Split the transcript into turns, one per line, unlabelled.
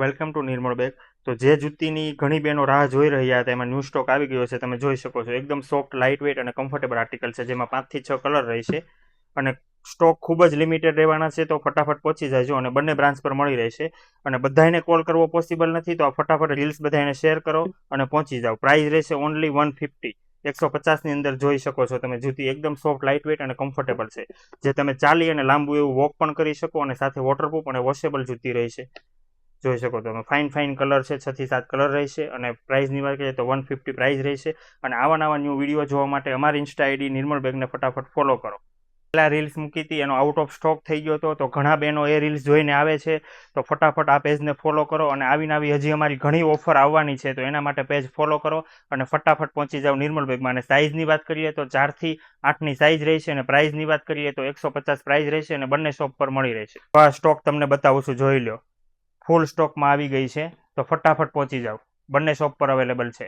Welcome to Nirmal bag. તો જે જૂતીની ઘણી બહેનો રાહ જોઈ રહ્યા હતા એમાં ન્યૂ સ્ટોક આવી ગયો છે. તમે જોઈ શકો છો એકદમ સોફ્ટ, લાઇટ વેઇટ અને કમ્ફર્ટેબલ આર્ટિકલ છે, જેમાં 5 થી 6 કલર રહેશે અને સ્ટોક ખૂબ જ લિમિટેડ રહેવાના છે. તો ફટાફટ પહોંચી જાયજો અને બંને બ્રાન્ચ પર મળી રહેશે. અને બધાને કોલ કરવો પોસિબલ નથી, તો આ ફટાફટ રીલ્સ બધાને શેર કરો અને પહોંચી જાઓ. પ્રાઇસ રહેશે ઓનલી 150. 150ની અંદર જોઈ શકો છો તમે. જૂતી એકદમ સોફ્ટ, લાઇટ વેઇટ અને કમ્ફર્ટેબલ છે, જે તમે ચાલી અને લાંબુ એવું વોક પણ કરી શકો અને સાથે વોટરપ્રૂફ અને વોશેબલ જૂતી રહેશે. જોઈ શકો તમે ફાઇન ફાઇન કલર છે, 6 થી 7 કલર રહેશે અને પ્રાઇસની વાત કરીએ તો 150 પ્રાઇસ રહેશે. અને આવા નવા ન્યૂ વિડીયો જોવા માટે અમારી ઇન્સ્ટા આઈડી નિર્મળ બેગને ફટાફટ ફોલો કરો. પહેલા રીલ્સ મૂકી હતી એનો આઉટ ઓફ સ્ટોક થઈ ગયો હતો, તો ઘણા બહેનો એ રીલ્સ જોઈને આવે છે. તો ફટાફટ આ પેજને ફોલો કરો અને આવીને આવી હજી અમારી ઘણી ઓફર આવવાની છે, તો એના માટે પેજ ફોલો કરો અને ફટાફટ પહોંચી જાઓ નિર્મળ બેગમાં. અને સાઇઝની વાત કરીએ તો 4 થી 8ની સાઇઝ રહેશે અને પ્રાઇસની વાત કરીએ તો 150 પ્રાઇસ રહેશે અને બંને શોપ પર મળી રહેશે. આ સ્ટોક તમને બતાવું છું, જોઈ લો. ફૂલ સ્ટોકમાં આવી ગઈ છે, તો ફટાફટ પહોંચી જાઓ. બંને શોપ પર અવેલેબલ છે.